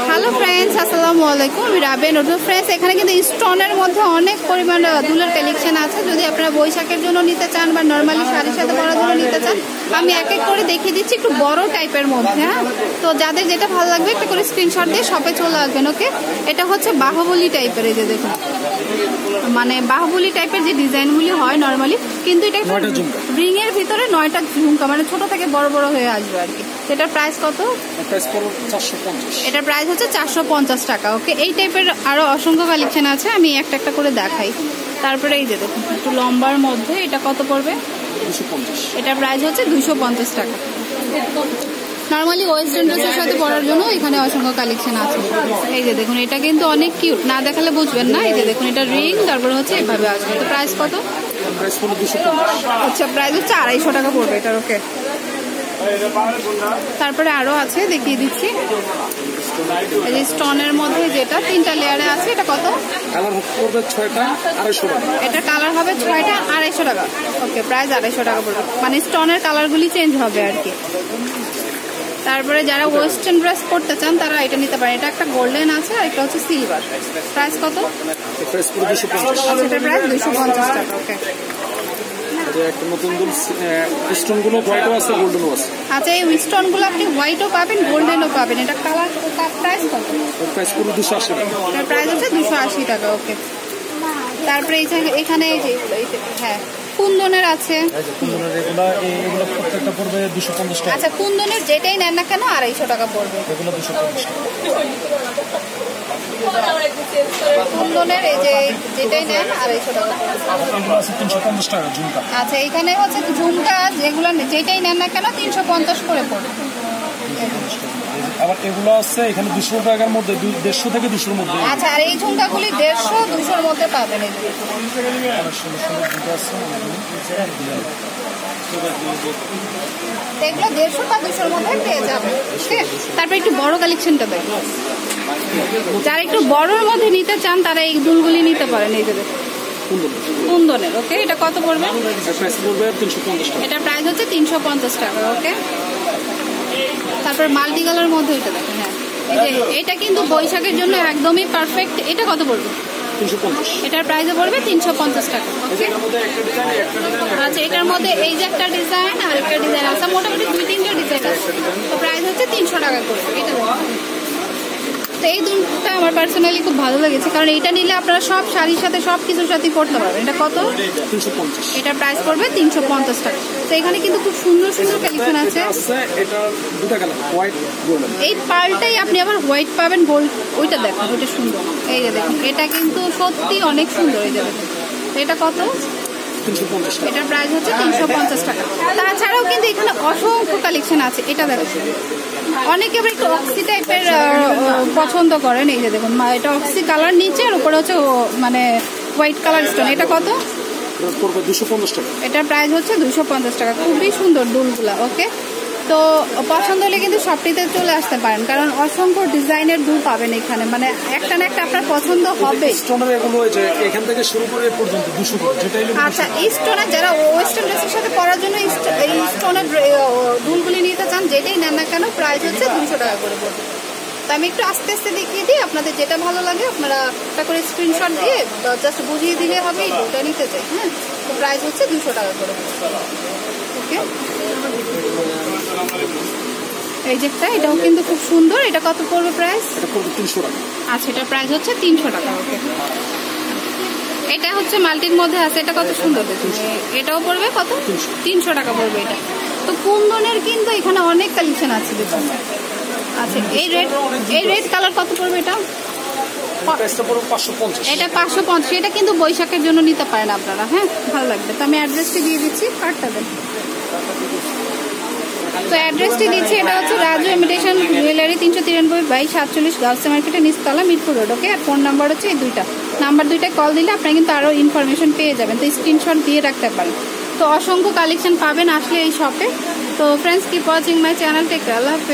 Hello friends, আসসালামু আলাইকুম। আমি রাবেয়া নতুন। ফ্রেন্ডস, এখানে কিন্তু স্টোনের মধ্যে অনেক পরিমাণ দুলের কালেকশন আছে। যদি আপনারা বৈশাখের জন্য নিতে চান বা নর্মালি শাড়ির সাথে পরার জন্য নিতে চান, আমি এক এক করে দেখিয়ে দিচ্ছি একটু বড় টাইপের মধ্যে। হ্যাঁ, তো যাদের যেটা ভালো লাগবে একটা করে স্ক্রিনশট দিয়ে শপে চলে আসবেন। ওকে, এটা হচ্ছে বাহুবলী টাইপের। এই যে দেখুন, মানে বাহুবলী টাইপের যে ডিজাইনগুলি হয় নর্মালি, কিন্তু এটা রিং এর ভিতরে 9টা ঝুমকা, মানে ছোট থেকে বড় বড় হয়ে আসবে আর কি। এটার প্রাইস কত? এটার প্রাইস হচ্ছে 450 টাকা। ওকে, এই টাইপের আরো অসংখ্য কালেকশন আছে, আমি একটা একটা করে দেখাই। তারপরে এই যে দেখুন একটু লম্বার মধ্যে, এটা কত পড়বে? 250। এটার প্রাইস হচ্ছে 250 টাকা। নর্মালি ওয়েস্টার্ন ড্রেসের সাথে পরার জন্য এখানে অসংখ্য কালেকশন আছে। এই যে দেখুন, এটা কিন্তু অনেক কিউট, না দেখালে বুঝবেন না। এই যে দেখুন, এটা রিং, তারপরে হচ্ছে এভাবে আসবে। তো প্রাইস কত? আচ্ছা, প্রাইস হচ্ছে 250 টাকা পড়বে এটার। ওকে, তারপরে আরো আছে, দেখিয়ে দিচ্ছি। এই যে স্টোনের মধ্যে যেটা 3টা লেয়ারে আছে, এটা কত? এটা কালার হবে 6টা 250 টাকা। ওকে, প্রাইস 250 টাকা পড়বে, মানে স্টোনের কালারগুলি চেঞ্জ হবে আর কি। তারপরে যারা ওয়েস্টার্ন ড্রেস করতে চান তারা এটা নিতে পারেন। এটা একটা গোল্ডেন আছে আর একটা হচ্ছে সিলভার। প্রাইস কত? এটার প্রাইস 250 টাকা। ওকে, আচ্ছা, এই স্টোনগুলো আপনি হোয়াইটও পাবেন, গোল্ডেনও পাবেন। এটা কালার প্রাইস কত? প্রাইস হচ্ছে 280 টাকা। ওকে, তারপরে এখানে হ্যাঁ কুন্দনের আছে। আচ্ছা, কুন্দনের যেটাই নেন না কেন 250 টাকা পড়বে। কুন্দনের এই যে যেটাই নেন 250 টাকা। আচ্ছা, এখানে হচ্ছে ঝুমকা, যেগুলো যেটাই নেন না কেন 350 করে পড়বে। আবার এগুলো আছে এখানে 200 টাকার মধ্যে, 150 থেকে 200 এর মধ্যে। আচ্ছা, আর এই ঝুমকাগুলি 150-200 এর মধ্যে পাবেন। এগুলো 150 বা 200 এর মধ্যে পেয়ে যাবেন। তারপর একটু বড় কালেকশনটা দেখুন, যারা একটু বড়র মধ্যে নিতে চান তারা এই দুলগুলি নিতে পারেন। এই যে কুন্দনের। ওকে, এটা কত পড়বে? এটার প্রাইস হচ্ছে 350 টাকা। ওকে, তারপর মাল্টি কালার মধ্যে এটা দেখেন। হ্যাঁ, এই যে এটা কিন্তু বৈশাখের জন্য একদমই পারফেক্ট। এটা কত পড়বে? 350। এটার প্রাইসে পড়বে 350 টাকা। আচ্ছা, এটার মধ্যে এই যে একটা ডিজাইন আর একটা ডিজাইন আছে, মোটামুটি 2-3টা ডিজাইন আছে। তো প্রাইস হচ্ছে 300 টাকা করে। এটা তো এই দুলটা আমার পার্সোনালি খুব ভালো লেগেছে, কারণ এটা নিলে আপনারা সব শাড়ির সাথে সব কিছুর সাথে পড়তে পারবেন। এটা কত? 350। এটার প্রাইস পড়বে 350 টাকা। তো এখানে কিন্তু খুব সুন্দর সুন্দর কালেকশন আছে। এই পার্লটাই আপনি আবার হোয়াইট পাবেন, গোল্ড। ওইটা দেখুন, ওইটা সুন্দর। এই যে দেখুন, এটা কিন্তু সত্যি অনেক সুন্দর। এই যে দেখুন, এটা কত? এটার প্রাইস হচ্ছে 350 টাকা। তাছাড়াও কিন্তু এখানে অসংখ্য কালেকশন আছে। এটা দেখুন, অনেকে আবার একটু অক্সি টাইপের পছন্দ করেন। এই যে দেখুন, এটা অক্সি কালার, নিচে আর উপরে হচ্ছে মানে হোয়াইট কালার স্টোন। এটা কত? 250 টাকা। এটার প্রাইস হচ্ছে 250 টাকা। খুবই সুন্দর দুলগুলা। ওকে, তো পছন্দ হলে কিন্তু শপটিতে চলে আসতে পারেন, কারণ অসংখ্য ডিজাইনের দুল পাবেন এখানে, মানে একটা না একটা আপনার পছন্দ হবে। স্টোনের এগুলো এখান থেকে শুরু করে পর্যন্ত 200 করে। আচ্ছা, এই স্টোনের যারা ওয়েস্টার্ন ড্রেসের সাথে পরার জন্য এই স্টোনের দুলগুলি নিতে চান, যেটাই নেন না কেন প্রাইস হচ্ছে 200 টাকা করে পড়বে। তো আমি একটু আস্তে আস্তে দেখিয়ে দিই, আপনাদের যেটা ভালো লাগে আপনারা একটা করে স্ক্রিনশট দিয়ে জাস্ট বুঝিয়ে দিলে হবে এই দুলটা নিতে চাই। হ্যাঁ, তো প্রাইস হচ্ছে 200 টাকা করে। ওকে, এই যেটা, এটাও কিন্তু খুব সুন্দর। এটা কত পড়বে প্রাইস? এটা পড়বে 300 টাকা। আচ্ছা, এটার প্রাইস হচ্ছে 300 টাকা। ওকে, এটা হচ্ছে মাল্টির মধ্যে আছে। এটা কত সুন্দর দেখুন। এটাও পড়বে কত? 300 টাকা পড়বে এটা। তো কুন্দনের কিন্তু এখানে অনেক কালেকশন আছে দেখুন। আচ্ছা, এই রেড কালার কত পড়বে? এটা 550। এটা 550। এটা কিন্তু বৈশাখের জন্য নিতে পারেন আপনারা। হ্যাঁ, ভালো লাগবে। তো আমি অ্যাড্রেসটি দিয়ে দিচ্ছি, কার্ডটা দেন। তো অ্যাড্রেসটি দিচ্ছি, এটা হচ্ছে রাজু ইমিটেশন জুয়েলারি, 393/47 গার্লস মার্কেটের নিচতলা, মিরপুর রোড। ওকে, আর ফোন নাম্বার হচ্ছে এই নাম্বার দুইটায় কল দিলে আপনারা কিন্তু আরও ইনফরমেশন পেয়ে যাবেন। তো স্ক্রিনশট দিয়ে রাখতে পারেন। তো অসংখ্য কালেকশন পাবেন আসলে এই শপে। তো friends, keep watching my channel. Take care. আল্লাহ হাফেজ।